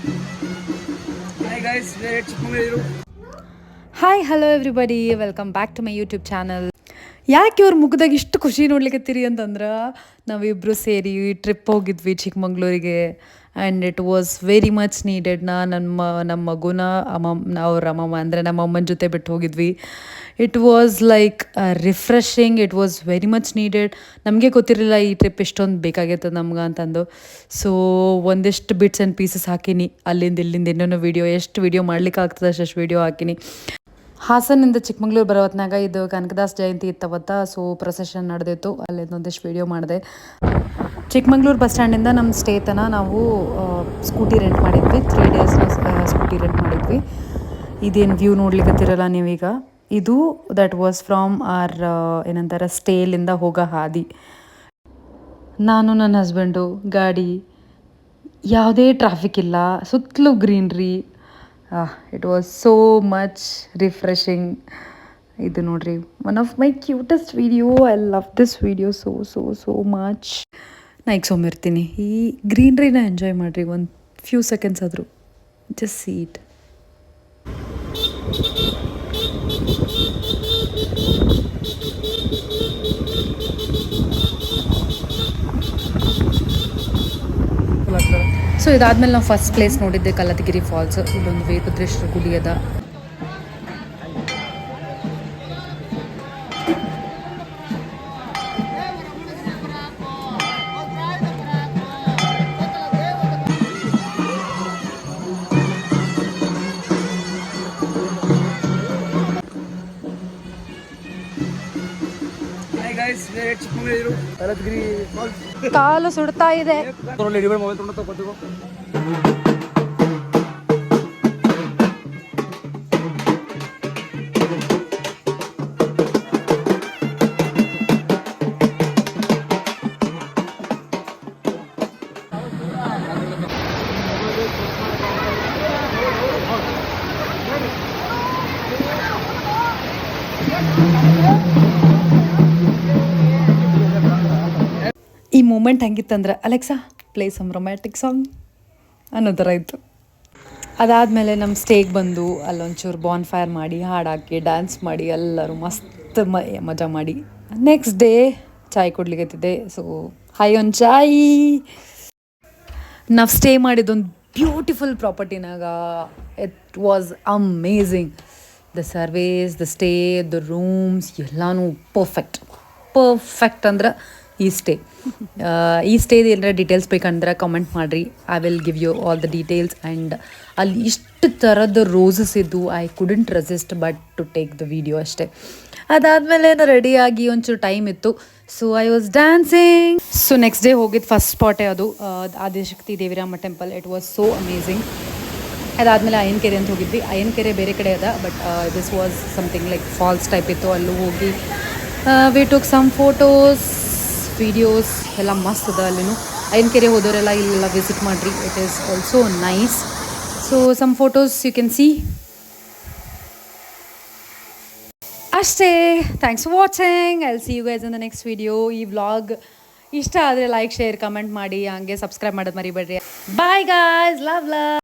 Hi guys, we're at Chikmagaluru. Hi hello everybody welcome back to my YouTube channel. ಯಾಕೆ ಇವ್ರ ಮುಖದಾಗ ಇಷ್ಟು ಖುಷಿ ನೋಡ್ಲಿಕ್ಕತ್ತೀರಿ ಅಂತಂದ್ರೆ ನಾವಿಬ್ಬರು ಸೇರಿ ಟ್ರಿಪ್ ಹೋಗಿದ್ವಿ ಚಿಕ್ಕಮಂಗ್ಳೂರಿಗೆ and it was very much needed. ನಮ್ಮ ಮಗುನ ಅವ್ರ ಅಮ್ಮಮ್ಮ ಅಂದರೆ ನಮ್ಮ ಅಮ್ಮನ ಜೊತೆ ಬಿಟ್ಟು ಹೋಗಿದ್ವಿ. It was like refreshing, it was very much needed. ನಮಗೆ ಗೊತ್ತಿರಲಿಲ್ಲ ಈ ಟ್ರಿಪ್ ಎಷ್ಟೊಂದು ಬೇಕಾಗೈತೆ ನಮ್ಗೆ ಅಂತಂದು. ಸೊ ಒಂದಿಷ್ಟು ಬಿಟ್ಸ್ ಆ್ಯಂಡ್ ಪೀಸಸ್ ಹಾಕೀನಿ, ಅಲ್ಲಿಂದ ಇಲ್ಲಿಂದ ಏನೇನೋ ವೀಡಿಯೋ, ಎಷ್ಟು ವೀಡಿಯೋ ಮಾಡ್ಲಿಕ್ಕೆ ಆಗ್ತದೆ ಅಷ್ಟು ವೀಡಿಯೋ ಹಾಕೀನಿ. ಹಾಸನಿಂದ ಚಿಕ್ಕಮಂಗ್ಳೂರು ಬರೋ ಹೊತ್ನಾಗ ಇದು ಕನಕದಾಸ್ ಜಯಂತಿ ಇತ್ತವತ್ತ, ಸೊ ಪ್ರೊಸೆಷನ್ ನಡೆದಿತ್ತು, ಅಲ್ಲಿಂದ ಒಂದಿಷ್ಟು ವೀಡಿಯೋ ಮಾಡಿದೆ. ಚಿಕ್ಕಮಂಗ್ಳೂರು ಬಸ್ ಸ್ಟ್ಯಾಂಡಿಂದ ನಮ್ಮ ಸ್ಟೇ ತನಕ ನಾವು ಸ್ಕೂಟಿ ರೆಂಟ್ ಮಾಡಿದ್ವಿ. 3 days ಸ್ಕೂಟಿ ರೆಂಟ್ ಮಾಡಿದ್ವಿ. ಇದೇನು ವ್ಯೂ ನೋಡ್ಲಿಕ್ಕತ್ತಿರಲ್ಲ ನೀವೀಗ, ಇದು ದಟ್ ವಾಸ್ ಫ್ರಾಮ್ ಆರ್ ಏನಂತಾರೆ ಸ್ಟೇಲಿಂದ ಹೋಗೋ ಹಾದಿ. ನಾನು ನನ್ನ ಹಸ್ಬೆಂಡು ಗಾಡಿ, ಯಾವುದೇ ಟ್ರಾಫಿಕ್ ಇಲ್ಲ, ಸುತ್ತಲೂ greenery. It was so much refreshing. ಇದು ನೋಡ್ರಿ, one of my cutest video. I love this video so so so much. ನಾ ಈಗ ಸೋಮಿರ್ತೀನಿ, ಈ ಗ್ರೀನ್ರಿನ ಎಂಜಾಯ್ ಮಾಡಿರಿ ಒಂದು ಫ್ಯೂ ಸೆಕೆಂಡ್ಸ್ ಆದರೂ. Just sea it. ಸೊ ಇದಾದ್ಮೇಲೆ ನಾವು ಫಸ್ಟ್ ಪ್ಲೇಸ್ ನೋಡಿದ್ದೆ ಕಲ್ಲತಗಿರಿ ಫಾಲ್ಸ್. ಇಲ್ಲೊಂದು ವೇಕುದ್ರೇಶ್ವರ ಗುಡಿ ಅದ. Hi guys, we're at Chikmagaluru. Kalatgiri Falls. ಕಾಲು ಸುಡ್ತಾ ಇದೆ. ಮೊಬೈಲ್ ತೊಗೊಂಡು ತಗೋತೀವಿ. ಈ ಮೂಮೆಂಟ್ ಹೆಂಗಿತ್ತಂದ್ರೆ, Alexa play some romantic song ಅನ್ನೋ ಥರ ಇತ್ತು. ಅದಾದಮೇಲೆ ನಮ್ಮ ಸ್ಟೇಗೆ ಬಂದು ಅಲ್ಲೊಂಚೂರು ಬಾನ್ ಫೈರ್ ಮಾಡಿ, ಹಾಡಾಕಿ, ಡ್ಯಾನ್ಸ್ ಮಾಡಿ, ಎಲ್ಲರೂ ಮಸ್ತ್ ಮಜಾ ಮಾಡಿ ನೆಕ್ಸ್ಟ್ ಡೇ ಚಾಯ್ ಕೊಡ್ಲಿಕ್ಕತ್ತಿದ್ದೆ. ಸೊ ಹಾಯ್ ಒಂದು ಚಾಯ್. ನಾವು ಸ್ಟೇ ಮಾಡಿದ್ದೊಂದು ಬ್ಯೂಟಿಫುಲ್ ಪ್ರಾಪರ್ಟಿನಾಗ. It was amazing. The services, the stay, the rooms ಎಲ್ಲನೂ ಪರ್ಫೆಕ್ಟ್ ಅಂದ್ರೆ ಈ ಸ್ಟೇದು ಏನಾರ ಡೀಟೇಲ್ಸ್ ಬೇಕಂದ್ರೆ ಕಮೆಂಟ್ ಮಾಡಿರಿ. I will give you all the details. And ಅಲ್ಲಿ ಇಷ್ಟು ಥರದ ರೋಸಸ್ ಇದ್ದು, I couldn't resist but to take the video ಅಷ್ಟೇ. ಅದಾದಮೇಲೆ ರೆಡಿಯಾಗಿ ಒಂಚೂರು ಟೈಮ್ ಇತ್ತು, so I was dancing. So next day ಹೋಗಿದ್ದು ಫಸ್ಟ್ ಸ್ಪಾಟೇ ಅದು Adishakti Deviramma temple. It was so amazing. ಅದಾದಮೇಲೆ ಅಯ್ಯನಕೆರೆ ಅಂತ ಹೋಗಿದ್ವಿ. ಅಯ್ಯನಕೆರೆ ಬೇರೆ ಕಡೆ ಅದ, but this was something like falls type ಇತ್ತು. ಅಲ್ಲೂ ಹೋಗಿ we took some photos, videos ಎಲ್ಲ ಮಸ್ತ್ ಅದ. ಅಲ್ಲಿನೂ ಅಯ್ಯನಕೆರೆ ಹೋದವರೆಲ್ಲ ಇಲ್ಲೆಲ್ಲ ವಿಸಿಟ್ ಮಾಡಿರಿ, it is also nice. So some photos you can see ಅಷ್ಟೇ. Thanks for watching. I will see you guys in the next video. ಈ ವ್ಲಾಗ್ ಇಷ್ಟ ಆದರೆ ಲೈಕ್, ಶೇರ್, ಕಮೆಂಟ್ ಮಾಡಿ, ಹಂಗೆ ಸಬ್ಸ್ಕ್ರೈಬ್ ಮಾಡೋದು ಮರಿಬೇಡ್ರಿ. Bye guys, love.